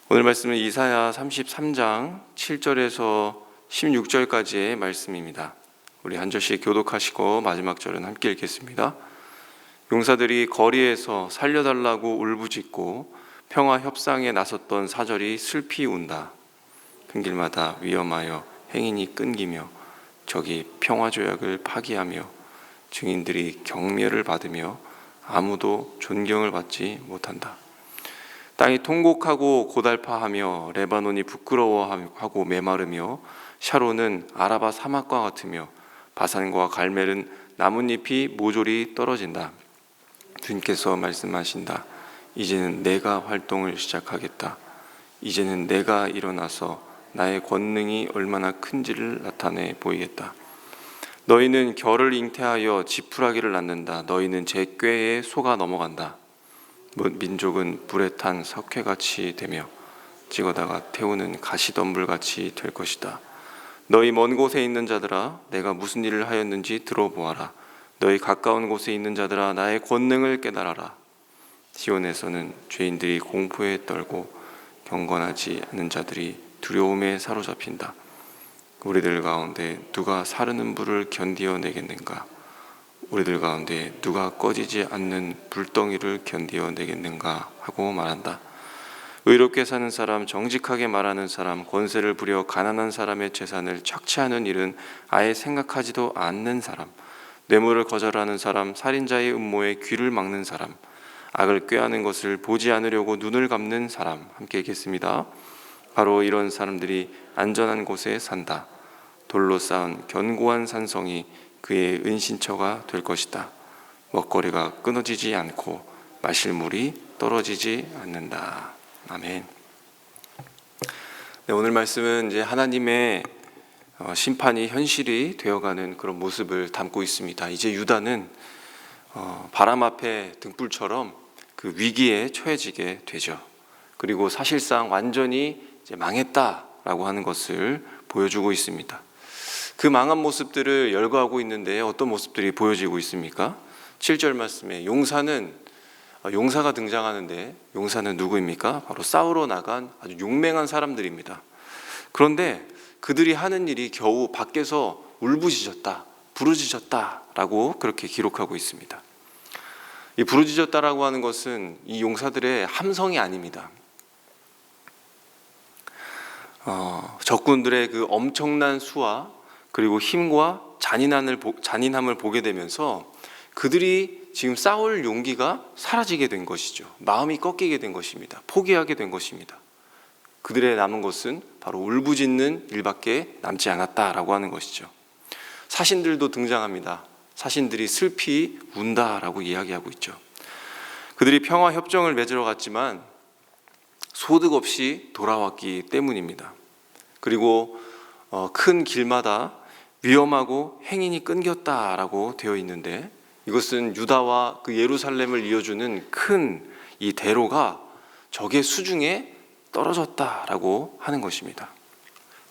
오늘 말씀은 이사야 33장 7절에서 16절까지의 말씀입니다. 우리 한 절씩 교독하시고 마지막 절은 함께 읽겠습니다. 용사들이 거리에서 살려달라고 울부짖고 평화 협상에 나섰던 사절이 슬피 운다. 큰 길마다 위험하여 행인이 끊기며 적이 평화조약을 파기하며 증인들이 경멸을 받으며 아무도 존경을 받지 못한다. 땅이 통곡하고 고달파하며 레바논이 부끄러워하고 메마르며 샤론은 아라바 사막과 같으며 바산과 갈멜은 나뭇잎이 모조리 떨어진다. 주님께서 말씀하신다. 이제는 내가 활동을 시작하겠다. 이제는 내가 일어나서 나의 권능이 얼마나 큰지를 나타내 보이겠다. 너희는 겨를 잉태하여 지푸라기를 낳는다. 너희는 제 꾀에 속아 넘어간다. 민족은 불에 탄 석회같이 되며 찍어다가 태우는 가시덤불같이 될 것이다. 너희 먼 곳에 있는 자들아, 내가 무슨 일을 하였는지 들어보아라. 너희 가까운 곳에 있는 자들아, 나의 권능을 깨달아라. 시온에서는 죄인들이 공포에 떨고 경건하지 않은 자들이 두려움에 사로잡힌다. 우리들 가운데 누가 사르는 불을 견디어내겠는가? 우리들 가운데 누가 꺼지지 않는 불덩이를 견디어내겠는가 하고 말한다. 의롭게 사는 사람, 정직하게 말하는 사람, 권세를 부려 가난한 사람의 재산을 착취하는 일은 아예 생각하지도 않는 사람, 뇌물을 거절하는 사람, 살인자의 음모에 귀를 막는 사람, 악을 꾀하는 것을 보지 않으려고 눈을 감는 사람, 함께 읽겠습니다. 바로 이런 사람들이 안전한 곳에 산다. 돌로 쌓은 견고한 산성이 그의 은신처가 될 것이다. 먹거리가 끊어지지 않고 마실 물이 떨어지지 않는다. 아멘. 네, 오늘 말씀은 이제 하나님의 심판이 현실이 되어가는 그런 모습을 담고 있습니다. 이제 유다는 바람 앞에 등불처럼 그 위기에 처해지게 되죠. 그리고 사실상 완전히 이제 망했다라고 하는 것을 보여주고 있습니다. 그 망한 모습들을 열거하고 있는데 어떤 모습들이 보여지고 있습니까? 7절 말씀에 용사가 등장하는데 용사는 누구입니까? 바로 싸우러 나간 아주 용맹한 사람들입니다. 그런데 그들이 하는 일이 겨우 밖에서 울부짖었다, 부르짖었다라고 그렇게 기록하고 있습니다. 이 부르짖었다라고 하는 것은 이 용사들의 함성이 아닙니다. 적군들의 그 엄청난 수와 그리고 힘과 잔인함을 보게 되면서 그들이 지금 싸울 용기가 사라지게 된 것이죠. 마음이 꺾이게 된 것입니다. 포기하게 된 것입니다. 그들의 남은 것은 바로 울부짖는 일밖에 남지 않았다라고 하는 것이죠. 사신들도 등장합니다. 사신들이 슬피 운다라고 이야기하고 있죠. 그들이 평화 협정을 맺으러 갔지만 소득 없이 돌아왔기 때문입니다. 그리고 큰 길마다 위험하고 행인이 끊겼다라고 되어 있는데 이것은 유다와 그 예루살렘을 이어주는 큰 이 대로가 적의 수중에 떨어졌다라고 하는 것입니다.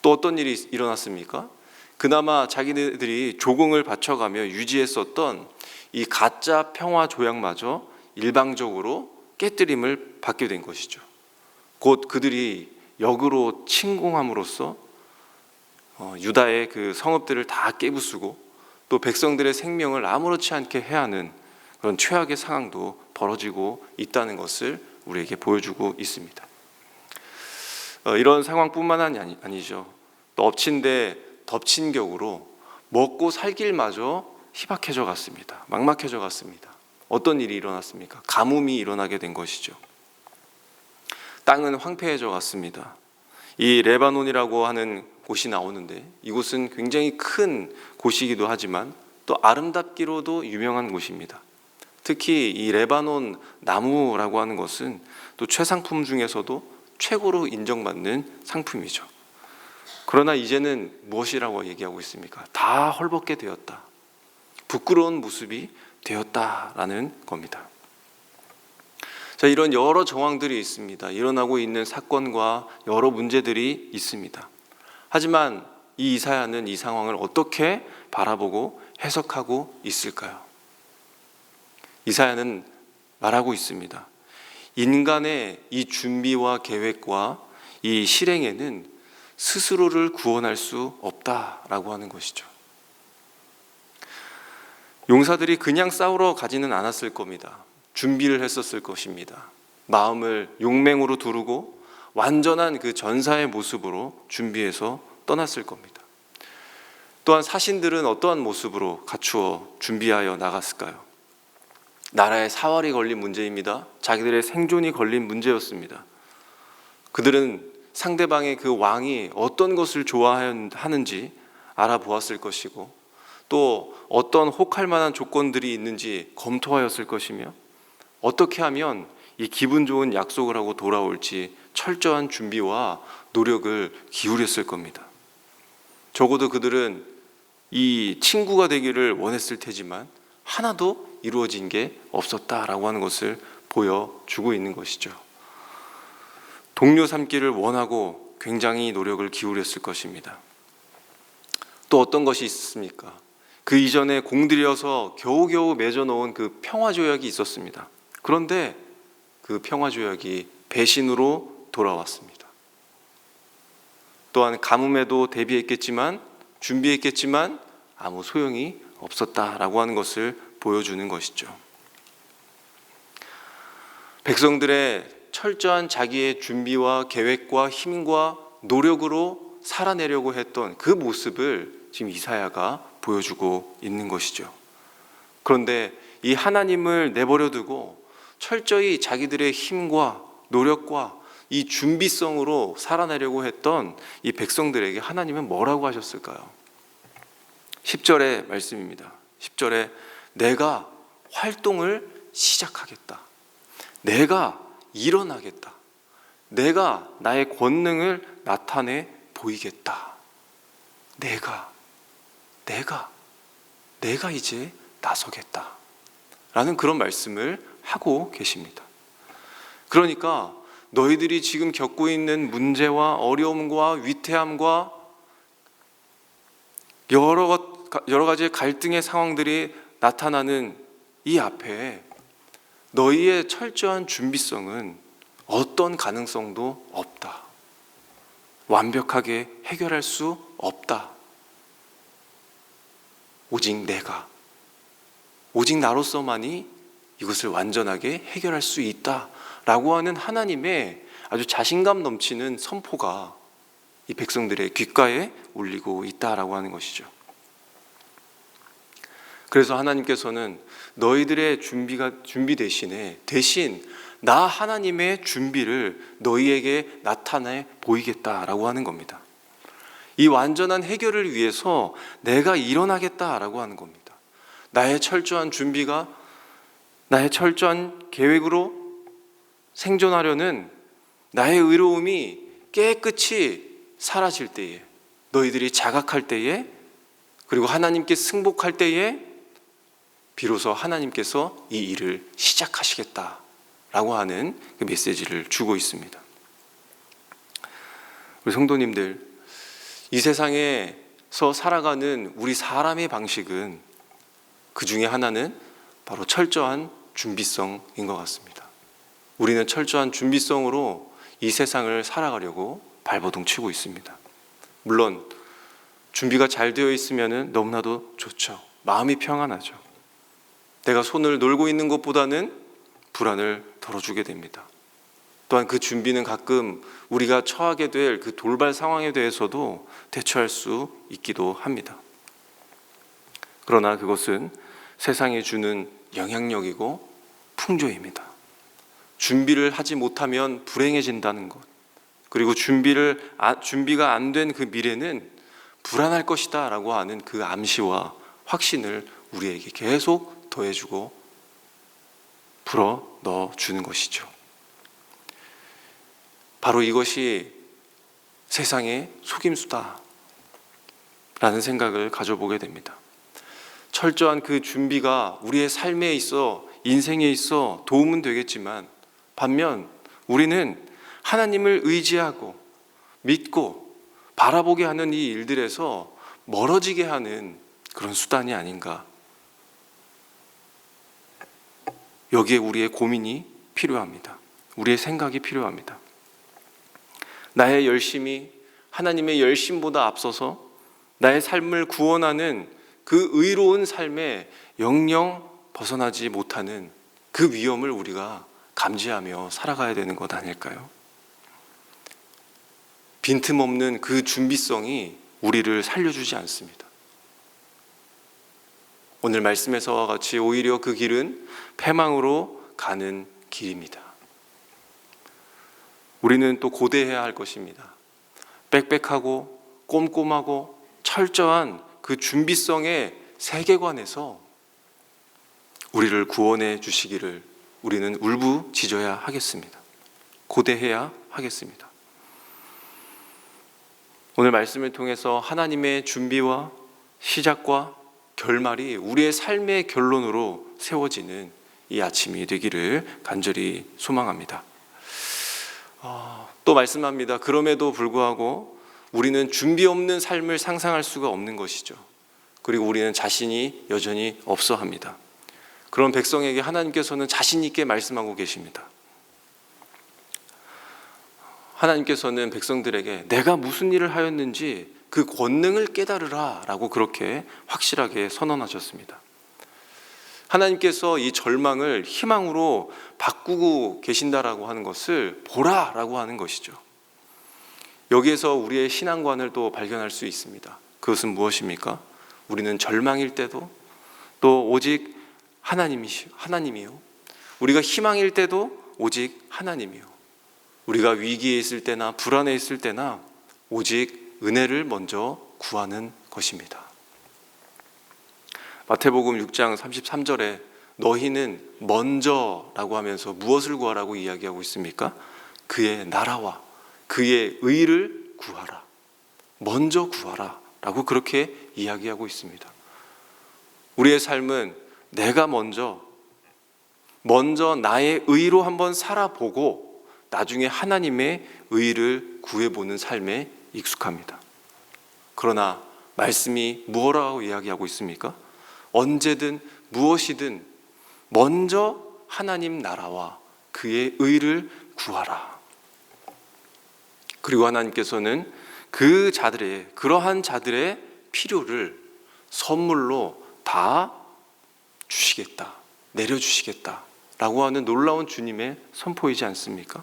또 어떤 일이 일어났습니까? 그나마 자기네들이 조공을 바쳐가며 유지했었던 이 가짜 평화 조약마저 일방적으로 깨뜨림을 받게 된 것이죠. 곧 그들이 역으로 침공함으로써 유다의 그 성읍들을 다 깨부수고 또 백성들의 생명을 아무렇지 않게 해야 하는 그런 최악의 상황도 벌어지고 있다는 것을 우리에게 보여주고 있습니다. 이런 상황뿐만 아니죠. 또 엎친 데 덮친 격으로 먹고 살 길마저 희박해져 갔습니다. 막막해져 갔습니다. 어떤 일이 일어났습니까? 가뭄이 일어나게 된 것이죠. 땅은 황폐해져 갔습니다. 이 레바논이라고 하는 곳이 나오는데 이곳은 굉장히 큰 곳이기도 하지만 또 아름답기로도 유명한 곳입니다. 특히 이 레바논 나무라고 하는 것은 또 최상품 중에서도 최고로 인정받는 상품이죠. 그러나 이제는 무엇이라고 얘기하고 있습니까? 다 헐벗게 되었다. 부끄러운 모습이 되었다라는 겁니다. 자, 이런 여러 정황들이 있습니다. 일어나고 있는 사건과 여러 문제들이 있습니다. 하지만 이 이사야는 이 상황을 어떻게 바라보고 해석하고 있을까요? 이사야는 말하고 있습니다. 인간의 이 준비와 계획과 이 실행에는 스스로를 구원할 수 없다라고 하는 것이죠. 용사들이 그냥 싸우러 가지는 않았을 겁니다. 준비를 했었을 것입니다. 마음을 용맹으로 두르고 완전한 그 전사의 모습으로 준비해서 떠났을 겁니다. 또한 사신들은 어떠한 모습으로 갖추어 준비하여 나갔을까요? 나라의 사활이 걸린 문제입니다. 자기들의 생존이 걸린 문제였습니다. 그들은 상대방의 그 왕이 어떤 것을 좋아하는지 알아보았을 것이고 또 어떤 혹할 만한 조건들이 있는지 검토하였을 것이며 어떻게 하면 이 기분 좋은 약속을 하고 돌아올지 철저한 준비와 노력을 기울였을 겁니다. 적어도 그들은 이 친구가 되기를 원했을 테지만 하나도 이루어진 게 없었다라고 하는 것을 보여주고 있는 것이죠. 동료 삼기를 원하고 굉장히 노력을 기울였을 것입니다. 또 어떤 것이 있습니까? 그 이전에 공들여서 겨우겨우 맺어놓은 그 평화조약이 있었습니다. 그런데 그 평화조약이 배신으로 돌아왔습니다. 또한 가뭄에도 대비했겠지만 준비했겠지만 아무 소용이 없었다라고 하는 것을 보여주는 것이죠. 백성들의 철저한 자기의 준비와 계획과 힘과 노력으로 살아내려고 했던 그 모습을 지금 이사야가 보여주고 있는 것이죠. 그런데 이 하나님을 내버려 두고 철저히 자기들의 힘과 노력과 이 준비성으로 살아내려고 했던 이 백성들에게 하나님은 뭐라고 하셨을까요? 10절의 말씀입니다. 10절에 내가 활동을 시작하겠다. 내가 일어나겠다. 내가 나의 권능을 나타내 보이겠다. 내가 이제 나서겠다. 라는 그런 말씀을 하고 계십니다. 그러니까 너희들이 지금 겪고 있는 문제와 어려움과 위태함과 여러 가지 갈등의 상황들이 나타나는 이 앞에 너희의 철저한 준비성은 어떤 가능성도 없다. 완벽하게 해결할 수 없다. 오직 나로서만이 이것을 완전하게 해결할 수 있다라고 하는 하나님의 아주 자신감 넘치는 선포가 이 백성들의 귓가에 울리고 있다라고 하는 것이죠. 그래서 하나님께서는 너희들의 준비 대신 나 하나님의 준비를 너희에게 나타내 보이겠다라고 하는 겁니다. 이 완전한 해결을 위해서 내가 일어나겠다라고 하는 겁니다. 나의 철저한 준비가 나의 철저한 계획으로 생존하려는 나의 의로움이 깨끗이 사라질 때에, 너희들이 자각할 때에, 그리고 하나님께 승복할 때에 비로소 하나님께서 이 일을 시작하시겠다라고 하는 그 메시지를 주고 있습니다. 우리 성도님들, 이 세상에서 살아가는 우리 사람의 방식은 그 중에 하나는 바로 철저한 준비성인 것 같습니다. 우리는 철저한 준비성으로 이 세상을 살아가려고 발버둥 치고 있습니다. 물론 준비가 잘 되어 있으면 너무나도 좋죠. 마음이 평안하죠. 내가 손을 놀고 있는 것보다는 불안을 덜어주게 됩니다. 또한 그 준비는 가끔 우리가 처하게 될 그 돌발 상황에 대해서도 대처할 수 있기도 합니다. 그러나 그것은 세상에 주는 영향력이고 풍조입니다. 준비를 하지 못하면 불행해진다는 것, 그리고 준비가 안 된 그 미래는 불안할 것이다 라고 하는 그 암시와 확신을 우리에게 계속 더해주고 불어 넣어주는 것이죠. 바로 이것이 세상의 속임수다 라는 생각을 가져보게 됩니다. 철저한 그 준비가 우리의 삶에 있어, 인생에 있어 도움은 되겠지만 반면 우리는 하나님을 의지하고 믿고 바라보게 하는 이 일들에서 멀어지게 하는 그런 수단이 아닌가. 여기에 우리의 고민이 필요합니다. 우리의 생각이 필요합니다. 나의 열심이 하나님의 열심보다 앞서서 나의 삶을 구원하는 그 의로운 삶에 영영 벗어나지 못하는 그 위험을 우리가 감지하며 살아가야 되는 것 아닐까요? 빈틈없는 그 준비성이 우리를 살려주지 않습니다. 오늘 말씀에서와 같이 오히려 그 길은 패망으로 가는 길입니다. 우리는 또 고대해야 할 것입니다. 빽빽하고 꼼꼼하고 철저한 그 준비성의 세계관에서 우리를 구원해 주시기를 우리는 울부짖어야 하겠습니다. 고대해야 하겠습니다. 오늘 말씀을 통해서 하나님의 준비와 시작과 결말이 우리의 삶의 결론으로 세워지는 이 아침이 되기를 간절히 소망합니다. 또 말씀합니다. 그럼에도 불구하고 우리는 준비 없는 삶을 상상할 수가 없는 것이죠. 그리고 우리는 자신이 여전히 없어 합니다. 그런 백성에게 하나님께서는 자신 있게 말씀하고 계십니다. 하나님께서는 백성들에게 내가 무슨 일을 하였는지 그 권능을 깨달으라 라고 그렇게 확실하게 선언하셨습니다. 하나님께서 이 절망을 희망으로 바꾸고 계신다라고 하는 것을 보라라고 하는 것이죠. 여기에서 우리의 신앙관을 또 발견할 수 있습니다. 그것은 무엇입니까? 우리는 절망일 때도 또 오직 하나님이요. 우리가 희망일 때도 오직 하나님이요. 우리가 위기에 있을 때나 불안해 있을 때나 오직 은혜를 먼저 구하는 것입니다. 마태복음 6장 33절에 너희는 먼저라고 하면서 무엇을 구하라고 이야기하고 있습니까? 그의 나라와 그의 의를 구하라. 먼저 구하라 라고 그렇게 이야기하고 있습니다. 우리의 삶은 내가 먼저 나의 의로 한번 살아보고 나중에 하나님의 의를 구해보는 삶에 익숙합니다. 그러나 말씀이 무엇이라고 이야기하고 있습니까? 언제든 무엇이든 먼저 하나님 나라와 그의 의를 구하라. 그리고 하나님께서는 그러한 자들의 필요를 선물로 다 주시겠다, 내려주시겠다 라고 하는 놀라운 주님의 선포이지 않습니까?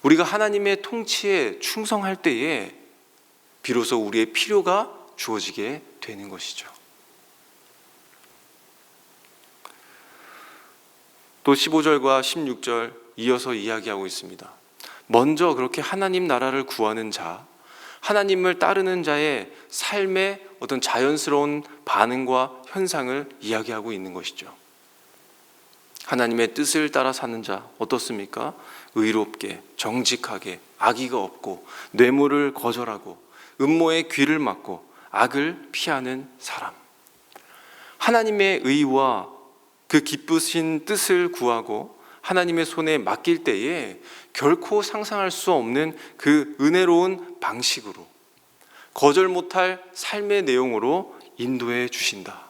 우리가 하나님의 통치에 충성할 때에 비로소 우리의 필요가 주어지게 되는 것이죠. 또 15절과 16절 이어서 이야기하고 있습니다. 먼저 그렇게 하나님 나라를 구하는 자, 하나님을 따르는 자의 삶의 어떤 자연스러운 반응과 현상을 이야기하고 있는 것이죠. 하나님의 뜻을 따라 사는 자 어떻습니까? 의롭게, 정직하게, 악의가 없고 뇌물을 거절하고 음모의 귀를 막고 악을 피하는 사람. 하나님의 의와 그 기쁘신 뜻을 구하고 하나님의 손에 맡길 때에 결코 상상할 수 없는 그 은혜로운 방식으로 거절 못할 삶의 내용으로 인도해 주신다.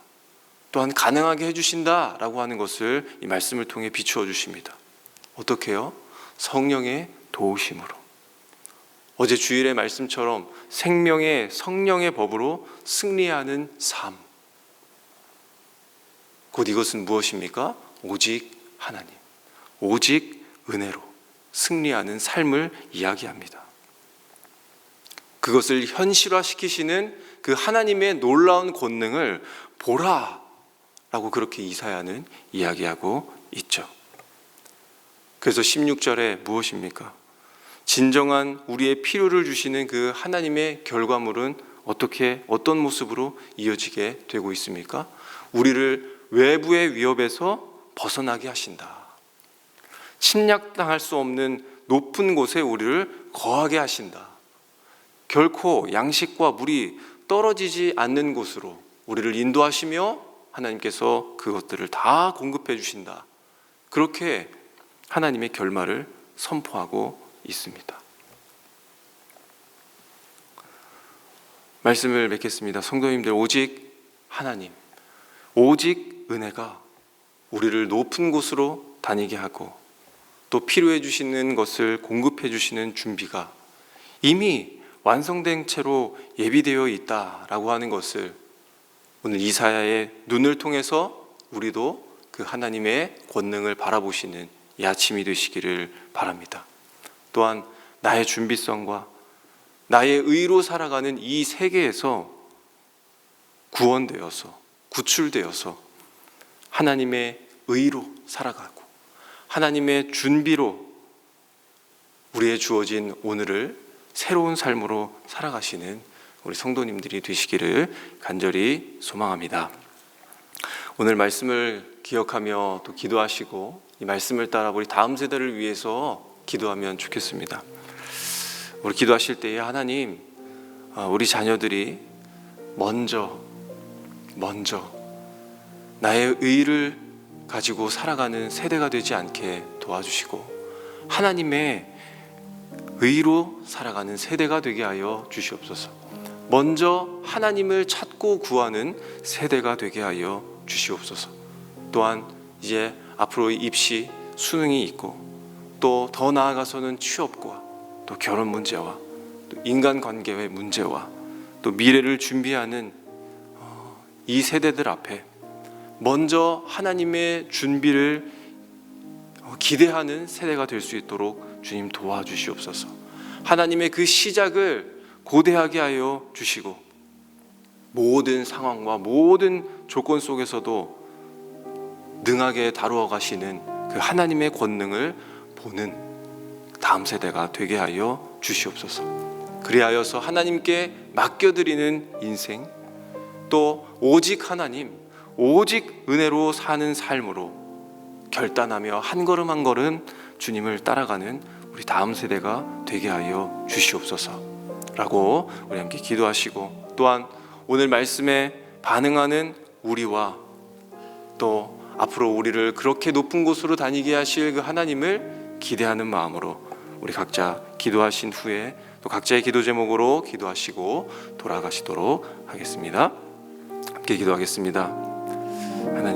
또한 가능하게 해주신다라고 하는 것을 이 말씀을 통해 비추어 주십니다. 어떻게요? 성령의 도우심으로. 어제 주일의 말씀처럼 생명의 성령의 법으로 승리하는 삶. 곧 이것은 무엇입니까? 오직 하나님, 오직 은혜로 승리하는 삶을 이야기합니다. 그것을 현실화시키시는 그 하나님의 놀라운 권능을 보라 라고 그렇게 이사야는 이야기하고 있죠. 그래서 16절에 무엇입니까? 진정한 우리의 필요를 주시는 그 하나님의 결과물은 어떤 모습으로 이어지게 되고 있습니까? 우리를 외부의 위협에서 벗어나게 하신다. 침략당할 수 없는 높은 곳에 우리를 거하게 하신다. 결코 양식과 물이 떨어지지 않는 곳으로 우리를 인도하시며 하나님께서 그것들을 다 공급해 주신다. 그렇게 하나님의 결말을 선포하고 있습니다. 말씀을 맺겠습니다. 성도님들, 오직 하나님, 오직 은혜가 우리를 높은 곳으로 다니게 하고 또 필요해 주시는 것을 공급해 주시는 준비가 이미 완성된 채로 예비되어 있다라고 하는 것을 오늘 이사야의 눈을 통해서 우리도 그 하나님의 권능을 바라보시는 이 아침이 되시기를 바랍니다. 또한 나의 준비성과 나의 의로 살아가는 이 세계에서 구원되어서 구출되어서 하나님의 의로 살아가고 하나님의 준비로 우리의 주어진 오늘을 새로운 삶으로 살아가시는 우리 성도님들이 되시기를 간절히 소망합니다. 오늘 말씀을 기억하며 또 기도하시고 이 말씀을 따라 우리 다음 세대를 위해서 기도하면 좋겠습니다. 우리 기도하실 때에 하나님, 우리 자녀들이 먼저 나의 의를 가지고 살아가는 세대가 되지 않게 도와주시고 하나님의 의로 살아가는 세대가 되게 하여 주시옵소서. 먼저 하나님을 찾고 구하는 세대가 되게 하여 주시옵소서. 또한 이제 앞으로 입시, 수능이 있고 또 더 나아가서는 취업과 또 결혼 문제와 또 인간관계의 문제와 또 미래를 준비하는 이 세대들 앞에 먼저 하나님의 준비를 기대하는 세대가 될 수 있도록 주님 도와주시옵소서. 하나님의 그 시작을 고대하게 하여 주시고 모든 상황과 모든 조건 속에서도 능하게 다루어 가시는 그 하나님의 권능을 보는 다음 세대가 되게 하여 주시옵소서. 그리하여서 하나님께 맡겨드리는 인생, 또 오직 하나님, 오직 은혜로 사는 삶으로 결단하며 한 걸음 한 걸음 주님을 따라가는 우리 다음 세대가 되게 하여 주시옵소서 라고 우리 함께 기도하시고, 또한 오늘 말씀에 반응하는 우리와 또 앞으로 우리를 그렇게 높은 곳으로 다니게 하실 그 하나님을 기대하는 마음으로 우리 각자 기도하신 후에 또 각자의 기도 제목으로 기도하시고 돌아가시도록 하겠습니다. 함께 기도하겠습니다. 하나님,